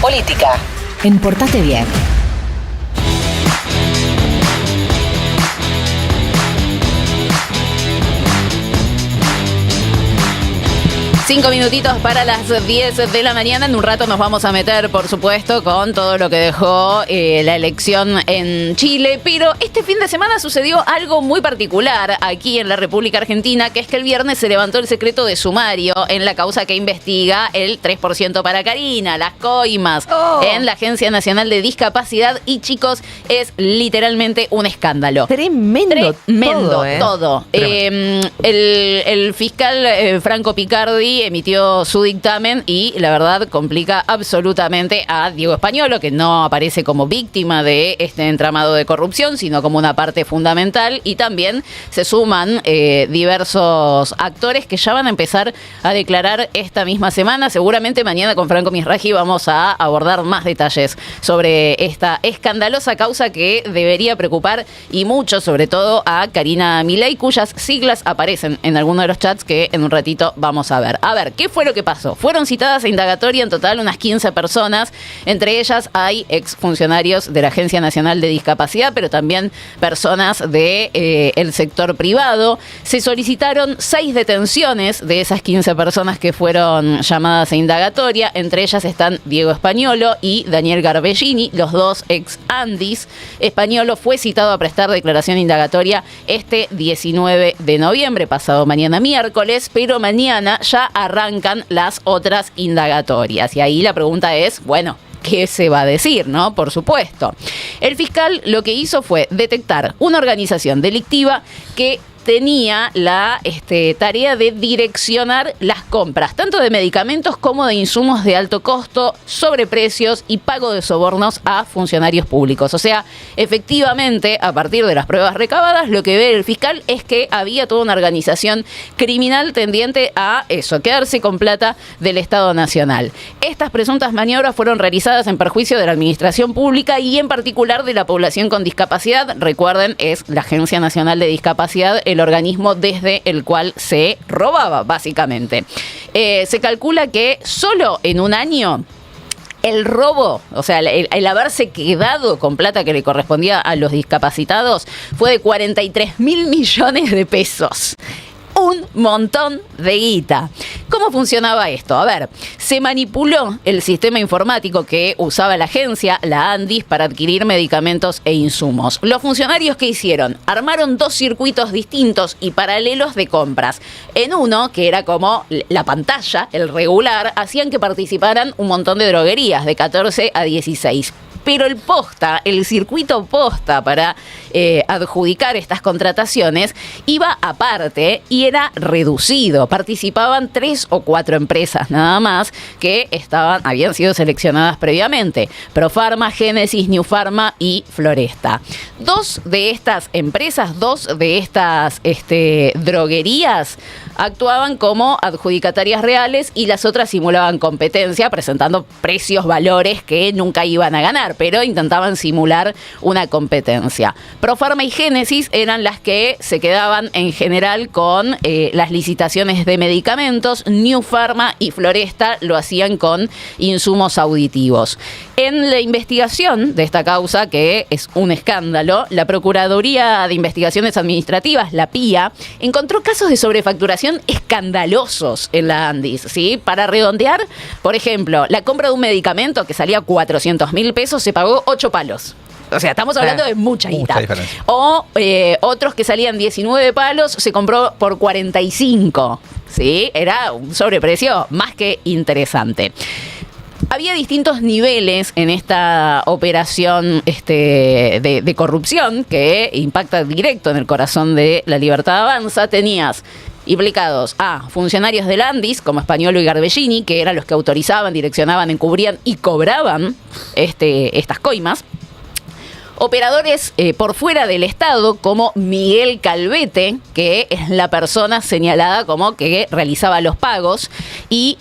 política en Portate Bien. Cinco minutitos para las 10 de la mañana. En un rato nos vamos a meter, por supuesto, con todo lo que dejó la elección en Chile. Pero este fin de semana sucedió algo muy particular aquí en la República Argentina, que es que el viernes se levantó el secreto de sumario en la causa que investiga el 3% para Karina, las coimas, en la Agencia Nacional de Discapacidad. Y, chicos, es literalmente un escándalo. Tremendo todo. El fiscal Franco Picardi emitió su dictamen y la verdad complica absolutamente a Diego Españolo, que no aparece como víctima de este entramado de corrupción, sino como una parte fundamental, y también se suman diversos actores que ya van a empezar a declarar esta misma semana. Seguramente mañana con Franco Misraji vamos a abordar más detalles sobre esta escandalosa causa que debería preocupar y mucho, sobre todo a Karina Milei, cuyas siglas aparecen en alguno de los chats que en un ratito vamos a ver. A ver, ¿qué fue lo que pasó? Fueron citadas a indagatoria en total unas 15 personas. Entre ellas hay exfuncionarios de la Agencia Nacional de Discapacidad, pero también personas del sector privado. Se solicitaron 6 detenciones de esas 15 personas que fueron llamadas a indagatoria. Entre ellas están Diego Españolo y Daniel Garbellini, los dos ex Andis. Españolo fue citado a prestar declaración indagatoria este 19 de noviembre, pasado mañana miércoles, pero mañana ya arrancan las otras indagatorias. Y ahí la pregunta es, bueno, ¿qué se va a decir, no? Por supuesto. El fiscal lo que hizo fue detectar una organización delictiva que tenía la tarea de direccionar las compras, tanto de medicamentos como de insumos de alto costo, sobreprecios y pago de sobornos a funcionarios públicos. O sea, efectivamente, a partir de las pruebas recabadas, lo que ve el fiscal es que había toda una organización criminal tendiente a eso, quedarse con plata del Estado Nacional. Estas presuntas maniobras fueron realizadas en perjuicio de la administración pública y en particular de la población con discapacidad. Recuerden, es la Agencia Nacional de Discapacidad el organismo desde el cual se robaba, básicamente. Se calcula que solo en un año el robo, o sea, el haberse quedado con plata que le correspondía a los discapacitados fue de 43.000 millones de pesos. Un montón de guita. ¿Cómo funcionaba esto? A ver, se manipuló el sistema informático que usaba la agencia, la Andis, para adquirir medicamentos e insumos. Los funcionarios, ¿qué hicieron? Armaron 2 circuitos distintos y paralelos de compras. En uno, que era como la pantalla, el regular, hacían que participaran un montón de droguerías, de 14 a 16. Pero el circuito posta para adjudicar estas contrataciones iba aparte y era reducido. Participaban 3 o 4 empresas nada más que habían sido seleccionadas previamente: Profarma, Génesis, New Pharma y Floresta. 2 de estas empresas, 2 de estas droguerías actuaban como adjudicatarias reales y las otras simulaban competencia, presentando precios, valores que nunca iban a ganar, pero intentaban simular una competencia. Profarma y Génesis eran las que se quedaban en general con las licitaciones de medicamentos. New Pharma y Floresta lo hacían con insumos auditivos. En la investigación de esta causa, que es un escándalo, la Procuraduría de Investigaciones Administrativas, la PIA, encontró casos de sobrefacturación escandalosos en la Andis, ¿sí? Para redondear, por ejemplo, la compra de un medicamento que salía 400.000 pesos se pagó 8 palos. O sea, estamos hablando de mucha guita. O otros que salían 19 palos se compró por 45. ¿Sí? Era un sobreprecio más que interesante. Había distintos niveles en esta operación de corrupción que impacta directo en el corazón de La Libertad Avanza. Tenías implicados a funcionarios del Andis, como Españolo y Garbellini, que eran los que autorizaban, direccionaban, encubrían y cobraban estas coimas. Operadores por fuera del Estado, como Miguel Calvete, que es la persona señalada como que realizaba los pagos, y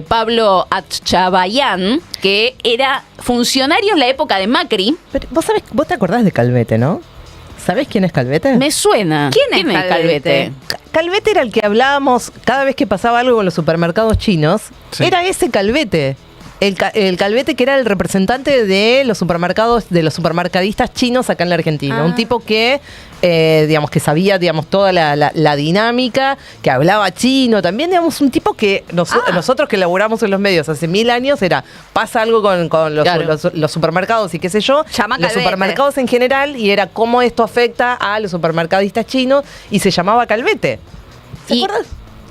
Pablo Atchabayán, que era funcionario en la época de Macri. Pero vos te acordás de Calvete, ¿no? ¿Sabés quién es Calvete? Me suena. ¿Quién es Calvete? Calvete era el que hablábamos cada vez que pasaba algo en los supermercados chinos. Sí. Era ese Calvete. El Calvete, que era el representante de los supermercados, de los supermercadistas chinos acá en la Argentina. Un tipo que, digamos, que sabía, digamos, toda la dinámica, que hablaba chino. También, digamos, un tipo que nosotros que laburamos en los medios hace 1000 años pasa algo con los supermercados y qué sé yo. Llama los Calvete. supermercados en general, y era cómo esto afecta a los supermercadistas chinos, y se llamaba Calvete. ¿Se Y- acuerdan?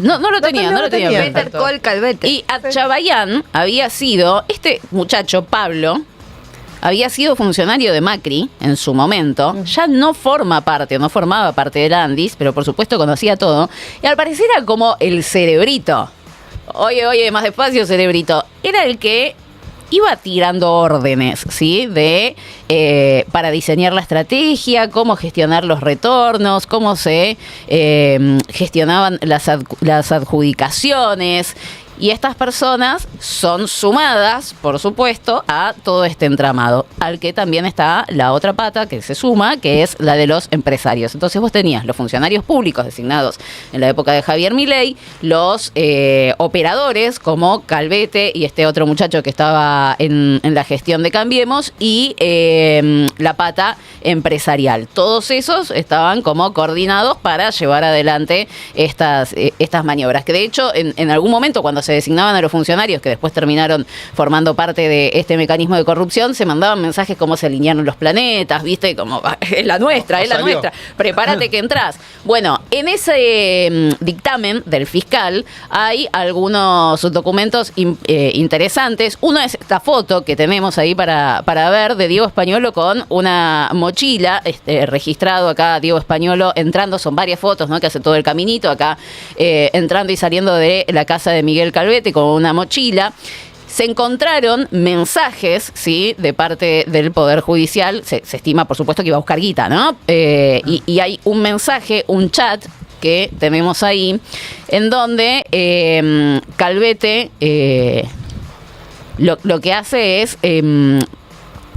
No lo tenía. tenía. Better Call Calvete. Y Atchabayán había sido, este muchacho, Pablo, había sido funcionario de Macri en su momento. Ya no formaba parte del Andis, pero por supuesto conocía todo. Y al parecer era como el cerebrito. Oye, más despacio, cerebrito. Era el que iba tirando órdenes, ¿sí? Para diseñar la estrategia, cómo gestionar los retornos, cómo se gestionaban las adjudicaciones. Y estas personas son sumadas, por supuesto, a todo este entramado, al que también está la otra pata que se suma, que es la de los empresarios. Entonces vos tenías los funcionarios públicos designados en la época de Javier Milei, los operadores como Calvete y este otro muchacho que estaba en la gestión de Cambiemos, y la pata empresarial. Todos esos estaban como coordinados para llevar adelante estas maniobras, que de hecho en algún momento, cuando se designaban a los funcionarios que después terminaron formando parte de este mecanismo de corrupción, se mandaban mensajes como se alinearon los planetas, ¿viste? Como, es la nuestra, prepárate que entrás. Bueno, en ese dictamen del fiscal hay algunos documentos interesantes. Uno es esta foto que tenemos ahí para ver de Diego Españolo con una mochila, registrado acá Diego Españolo entrando, son varias fotos, ¿no? Que hace todo el caminito acá, entrando y saliendo de la casa de Miguel Calvete con una mochila. Se encontraron mensajes, ¿sí? De parte del Poder Judicial. Se estima, por supuesto, que iba a buscar guita, ¿no? Y hay un mensaje, un chat que tenemos ahí, en donde Calvete lo que hace es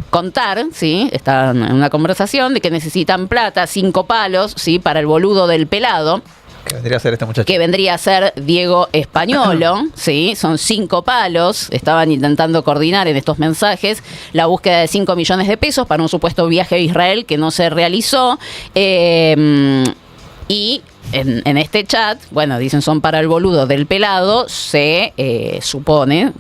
contar, ¿sí? Están en una conversación de que necesitan plata, 5 palos, ¿sí? Para el boludo del pelado. Que vendría a ser este muchacho. Que vendría a ser Diego Españolo, ¿sí? Son 5 palos. Estaban intentando coordinar en estos mensajes la búsqueda de 5 millones de pesos para un supuesto viaje a Israel que no se realizó. Y en este chat, bueno, dicen son para el boludo del pelado, se supone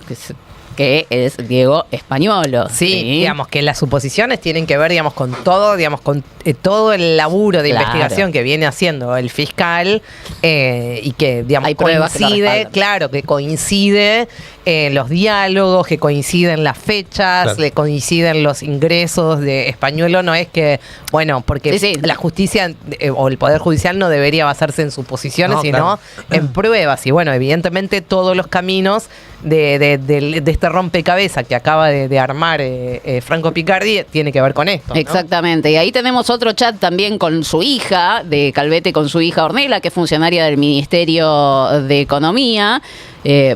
que es Diego Españolo. Sí, digamos que las suposiciones tienen que ver, digamos, con todo, digamos, con todo el laburo de investigación que viene haciendo el fiscal, y que, digamos, hay pruebas que lo coincide, respaldan. claro, que coincide los diálogos, que coinciden las fechas, Claro. que coinciden los ingresos de Españolo. No es que, bueno, porque Sí. la justicia o el Poder Judicial no debería basarse en suposiciones, No, sino claro. en pruebas. Y bueno, evidentemente todos los caminos de este rompecabezas que acaba de armar Franco Picardi tiene que ver con esto, ¿no? Exactamente. Y ahí tenemos otro chat también con su hija, de Calvete con su hija Ornella, que es funcionaria del Ministerio de Economía,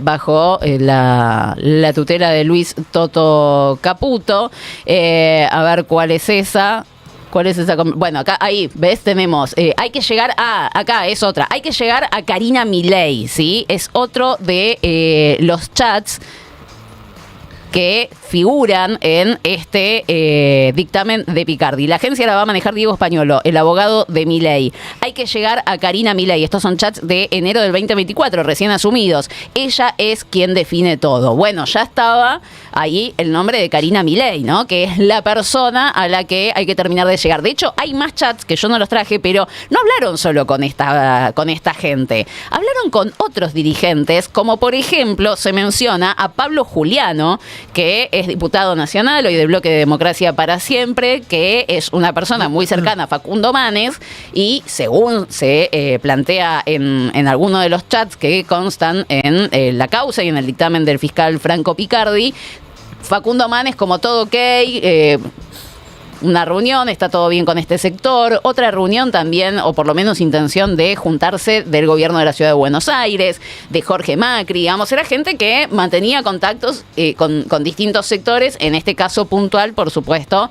bajo la tutela de Luis Toto Caputo. A ver cuál es esa. ¿Cuál es esa? Bueno, acá, ahí, ¿ves? Tenemos, hay que llegar acá es otra, hay que llegar a Karina Milei, ¿sí? Es otro de los chats que figuran en este dictamen de Picardi. La agencia la va a manejar Diego Españolo, el abogado de Milei. Hay que llegar a Karina Milei. Estos son chats de enero del 2024, recién asumidos. Ella es quien define todo. Bueno, ya estaba ahí el nombre de Karina Milei, ¿no? Que es la persona a la que hay que terminar de llegar. De hecho, hay más chats que yo no los traje, pero no hablaron solo con esta gente. Hablaron con otros dirigentes, como por ejemplo se menciona a Pablo Juliano, que es diputado nacional hoy del Bloque de Democracia para Siempre, que es una persona muy cercana a Facundo Manes, y según se plantea en alguno de los chats que constan en la causa y en el dictamen del fiscal Franco Picardi, Facundo Manes, como todo ok, una reunión, está todo bien con este sector. Otra reunión también, o por lo menos intención de juntarse del gobierno de la Ciudad de Buenos Aires, de Jorge Macri, digamos, era gente que mantenía contactos con distintos sectores, en este caso puntual, por supuesto,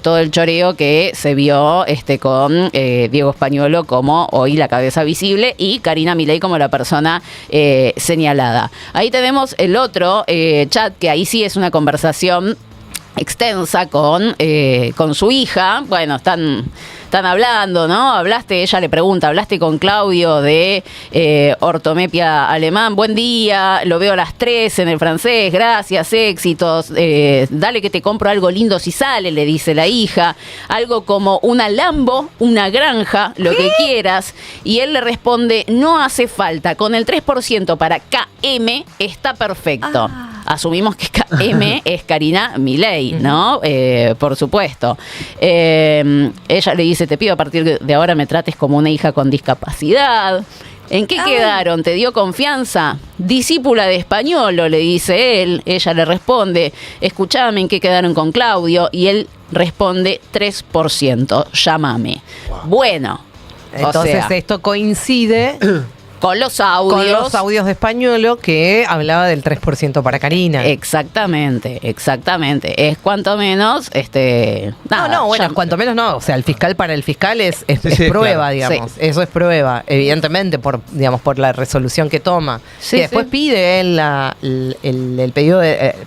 todo el choreo que se vio con Diego Españolo como hoy la cabeza visible y Karina Milei como la persona señalada. Ahí tenemos el otro chat, que ahí sí es una conversación extensa con su hija. Bueno, están hablando, ¿no? Ella le pregunta, ¿hablaste con Claudio de ortomepia alemán? Buen día, lo veo a las 3 en el francés, gracias, éxitos, dale que te compro algo lindo si sale, le dice la hija, algo como una Lambo, una granja, lo que quieras, y él le responde, no hace falta, con el 3% para KM está perfecto. Asumimos que KM es Karina Milei, ¿no? Por supuesto. Ella le dice, te pido a partir de ahora me trates como una hija con discapacidad. ¿En qué quedaron? ¿Te dio confianza? Discípula de Españolo, le dice él. Ella le responde, escuchame, ¿en qué quedaron con Claudio? Y él responde, 3%, llámame. Wow. Bueno. Entonces esto coincide con los audios de Españolo que hablaba del 3% para Karina. Exactamente. Es cuanto menos, cuanto menos no. O sea, para el fiscal es prueba, claro. Digamos. Sí. Eso es prueba, evidentemente, por la resolución que toma. Sí, y después pide él el pedido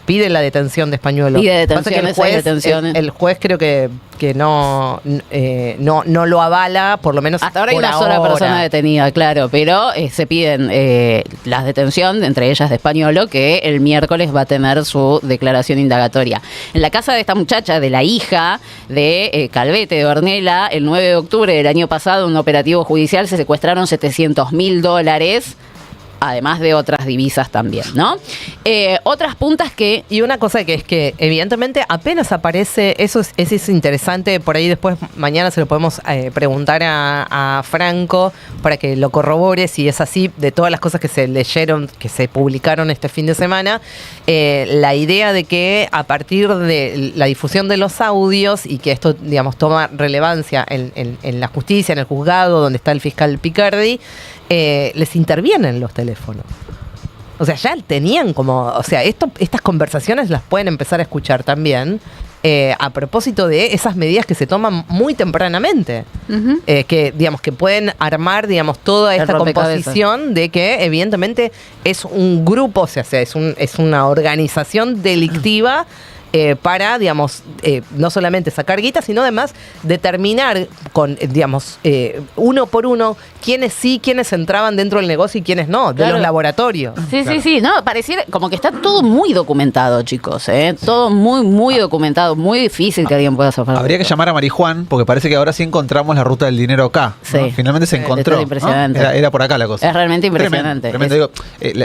pide la detención de Españolo. Pide detenciones. El juez creo que no lo avala, por lo menos hasta ahora hay una sola persona detenida, claro, pero se piden las detenciones, entre ellas de Españolo, que el miércoles va a tener su declaración indagatoria. En la casa de esta muchacha, de la hija de Calvete, de Ornella, el 9 de octubre del año pasado, en un operativo judicial, se secuestraron $700.000, además de otras divisas también, ¿no? Otras puntas que... Y una cosa que es que, evidentemente, apenas aparece, eso es interesante, por ahí después, mañana se lo podemos preguntar a Franco para que lo corrobore, si es así, de todas las cosas que se leyeron, que se publicaron este fin de semana, la idea de que a partir de la difusión de los audios y que esto, digamos, toma relevancia en la justicia, en el juzgado, donde está el fiscal Picardi, les intervienen los teléfonos. O sea, ya tenían estas conversaciones las pueden empezar a escuchar también a propósito de esas medidas que se toman muy tempranamente. Uh-huh. Que, digamos, que pueden armar, digamos, toda esta composición de que, evidentemente, es un grupo, o sea, es una organización delictiva para, digamos, no solamente sacar guita, sino además determinar con, digamos, uno por uno quiénes sí, quiénes entraban dentro del negocio y quiénes no, de los laboratorios. Sí, claro. Sí, no, pareciera como que está todo muy documentado, chicos, todo muy, muy documentado, muy difícil que alguien pueda zafar. Habría que llamar a Marijuán, porque parece que ahora sí encontramos la ruta del dinero acá, ¿no? Sí. Finalmente se encontró, es impresionante. ¿no? Era por acá la cosa. Es realmente impresionante. Tremendo. Digo,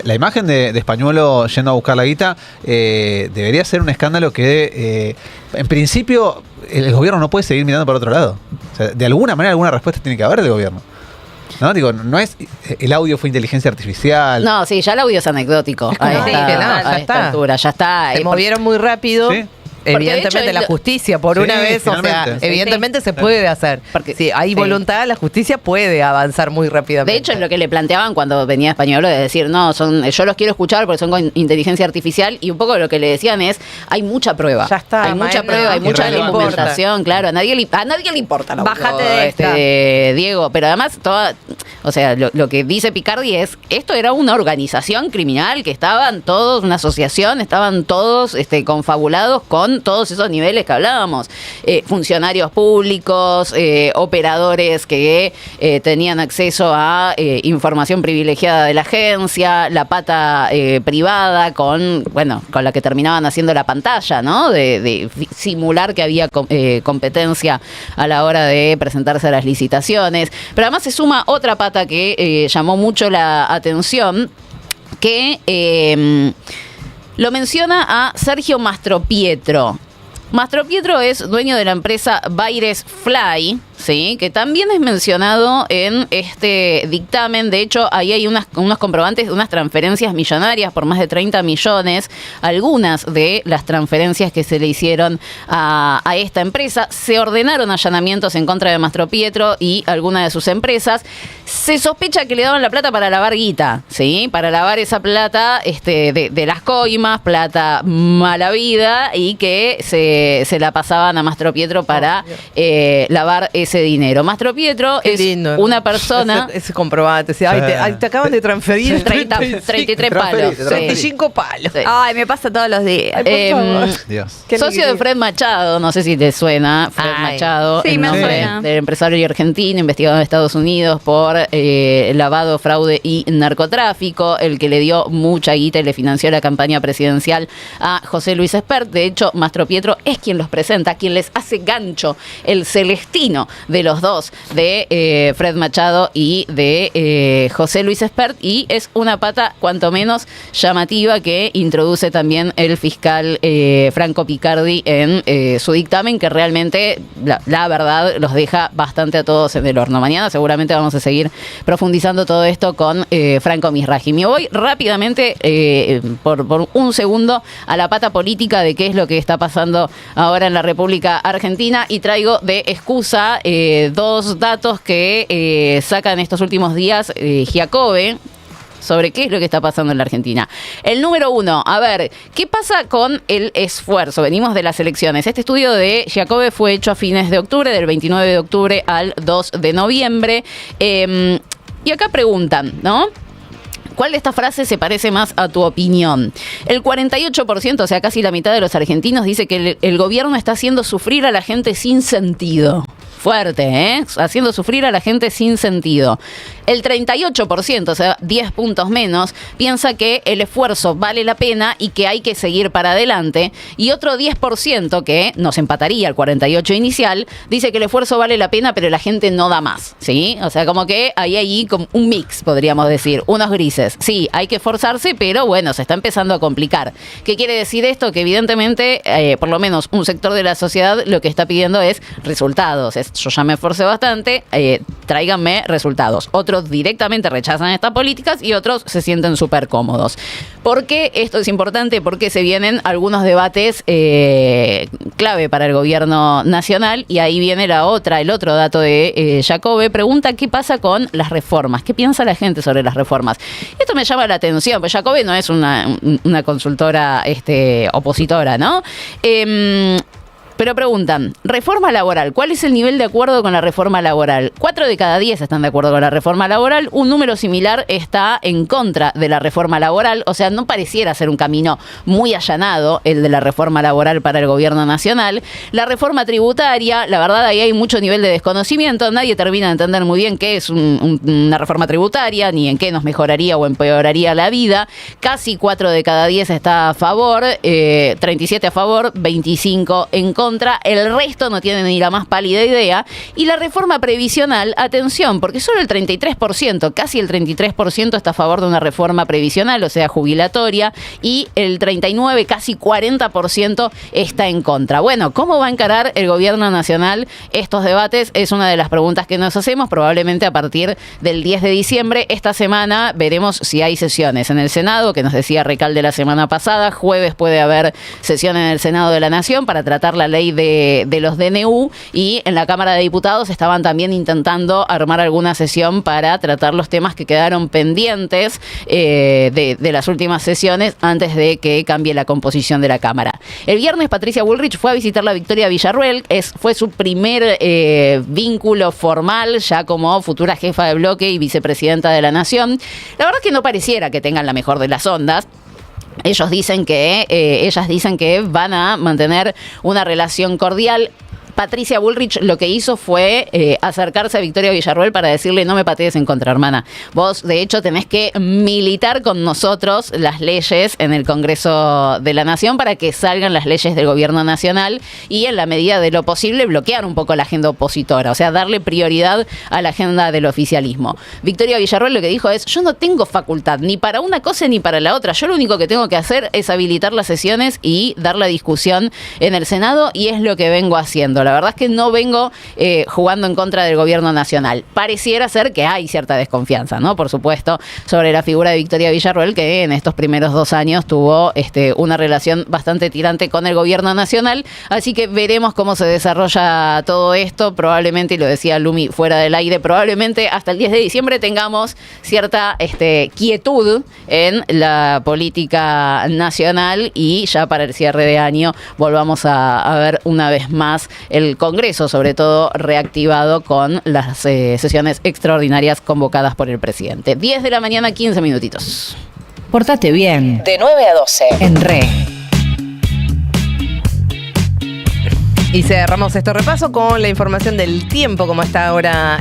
la imagen de Españolo yendo a buscar la guita debería ser un escándalo que en principio el gobierno no puede seguir mirando para otro lado. O sea, de alguna manera alguna respuesta tiene que haber del gobierno, ¿no? Digo, no es el audio fue inteligencia artificial. No, sí, ya el audio es anecdótico. Ya está. Altura, ya está. Se movieron muy rápido. ¿Sí? Evidentemente hecho, la justicia, por una vez, o sea, evidentemente se puede hacer. Porque si hay voluntad, la justicia puede avanzar muy rápidamente. De hecho, es lo que le planteaban cuando venía Españolo, de decir, no, yo los quiero escuchar porque son con inteligencia artificial, y un poco lo que le decían es, hay mucha prueba. Ya está. Hay mucha prueba, hay mucha documentación, claro, a nadie le importa. Bájate de esta. Diego, pero además, o sea, lo que dice Picardi es, esto era una organización criminal que estaban todos, una asociación, estaban todos confabulados con todos esos niveles que hablábamos, funcionarios públicos, operadores que tenían acceso a información privilegiada de la agencia, la pata privada con la que terminaban haciendo la pantalla, ¿no? De simular que había competencia a la hora de presentarse a las licitaciones. Pero además se suma otra pata que llamó mucho la atención, que lo menciona a Sergio Mastropietro. Mastropietro es dueño de la empresa Baires Fly, ¿sí? Que también es mencionado en este dictamen. De hecho, ahí hay unos comprobantes de unas transferencias millonarias por más de 30 millones. Algunas de las transferencias que se le hicieron a esta empresa. Se ordenaron allanamientos en contra de Mastro Pietro y algunas de sus empresas. Se sospecha que le daban la plata para lavar guita, ¿sí? Para lavar esa plata de las coimas, plata mala vida, y que se la pasaban a Mastro Pietro para lavar ese dinero. Mastro Pietro Qué es lindo. una persona... Ese comprobante. Sí, te acaban de transferir 33 palos. Sí. 35 palos. Sí. Ay, me pasa todos los días. Ay, por favor. Dios. Qué Socio de alegría. Fred Machado, no sé si te suena, Fred Ay. Machado, Sí, el me nombre suena. del empresario argentino investigado en Estados Unidos por lavado, fraude y narcotráfico, el que le dio mucha guita y le financió la campaña presidencial a José Luis Espert. De hecho, Mastro Pietro es quien los presenta, quien les hace gancho, el celestino de los dos, de Fred Machado y de José Luis Espert, y es una pata cuanto menos llamativa que introduce también el fiscal Franco Picardi en su dictamen, que realmente, la verdad, los deja bastante a todos en el horno. Mañana seguramente vamos a seguir profundizando todo esto con Franco Misraji. Me voy rápidamente, por un segundo, a la pata política de qué es lo que está pasando ahora en la República Argentina, y traigo de excusa dos datos que sacan estos últimos días Giacobbe sobre qué es lo que está pasando en la Argentina. El número 1, a ver, ¿qué pasa con el esfuerzo? Venimos de las elecciones. Este estudio de Giacobbe fue hecho a fines de octubre, del 29 de octubre al 2 de noviembre. Y acá preguntan, ¿no? ¿Cuál de estas frases se parece más a tu opinión? El 48%, o sea, casi la mitad de los argentinos, dice que el gobierno está haciendo sufrir a la gente sin sentido. Fuerte, ¿eh? Haciendo sufrir a la gente sin sentido. El 38%, o sea, 10 puntos menos, piensa que el esfuerzo vale la pena y que hay que seguir para adelante. Y otro 10%, que nos empataría al 48% inicial, dice que el esfuerzo vale la pena, pero la gente no da más, ¿sí? O sea, como que hay ahí como un mix, podríamos decir, unos grises. Sí, hay que esforzarse, pero bueno, se está empezando a complicar. ¿Qué quiere decir esto? Que evidentemente, por lo menos un sector de la sociedad lo que está pidiendo es resultados. Yo ya me esforcé bastante, tráiganme resultados. Otros directamente rechazan estas políticas y otros se sienten súper cómodos. ¿Por qué esto es importante? Porque se vienen algunos debates clave para el gobierno nacional, y ahí viene el otro dato de Giacobbe. Pregunta qué pasa con las reformas, qué piensa la gente sobre las reformas. Esto me llama la atención, porque Giacobbe no es una consultora opositora, ¿no? Pero preguntan, reforma laboral, ¿cuál es el nivel de acuerdo con la reforma laboral? 4 de cada 10 están de acuerdo con la reforma laboral, un número similar está en contra de la reforma laboral, o sea, no pareciera ser un camino muy allanado el de la reforma laboral para el gobierno nacional. La reforma tributaria, la verdad ahí hay mucho nivel de desconocimiento, nadie termina de entender muy bien qué es una reforma tributaria, ni en qué nos mejoraría o empeoraría la vida. Casi 4 de cada 10 está a favor, 37 a favor, 25 en contra. El resto no tiene ni la más pálida idea. Y la reforma previsional, atención, porque solo el 33%, casi el 33% está a favor de una reforma previsional, o sea, jubilatoria, y el 39%, casi 40% está en contra. Bueno, ¿cómo va a encarar el gobierno nacional estos debates? Es una de las preguntas que nos hacemos, probablemente a partir del 10 de diciembre. Esta semana veremos si hay sesiones en el Senado, que nos decía Recalde la semana pasada. Jueves puede haber sesión en el Senado de la Nación para tratar la ley de los DNU, y en la Cámara de Diputados estaban también intentando armar alguna sesión para tratar los temas que quedaron pendientes de las últimas sesiones antes de que cambie la composición de la Cámara. El viernes Patricia Bullrich fue a visitar la Victoria Villarruel, fue su primer vínculo formal ya como futura jefa de bloque y vicepresidenta de la Nación. La verdad es que no pareciera que tengan la mejor de las ondas. Ellas dicen que van a mantener una relación cordial. Patricia Bullrich lo que hizo fue acercarse a Victoria Villarruel para decirle: no me patees en contra, hermana. Vos, de hecho, tenés que militar con nosotros las leyes en el Congreso de la Nación para que salgan las leyes del gobierno nacional, y en la medida de lo posible bloquear un poco la agenda opositora, o sea, darle prioridad a la agenda del oficialismo. Victoria Villarruel lo que dijo es: yo no tengo facultad ni para una cosa ni para la otra. Yo lo único que tengo que hacer es habilitar las sesiones y dar la discusión en el Senado, y es lo que vengo haciendo. La verdad es que no vengo jugando en contra del gobierno nacional. Pareciera ser que hay cierta desconfianza, ¿no? Por supuesto, sobre la figura de Victoria Villarroel, que en estos primeros 2 años tuvo una relación bastante tirante con el gobierno nacional. Así que veremos cómo se desarrolla todo esto. Probablemente, y lo decía Lumi fuera del aire, probablemente hasta el 10 de diciembre tengamos cierta quietud en la política nacional y ya para el cierre de año volvamos a ver una vez más el Congreso, sobre todo reactivado con las sesiones extraordinarias convocadas por el presidente. 10 de la mañana, 15 minutitos. Portate bien. De 9 a 12. En Re. Y cerramos este repaso con la información del tiempo, como está ahora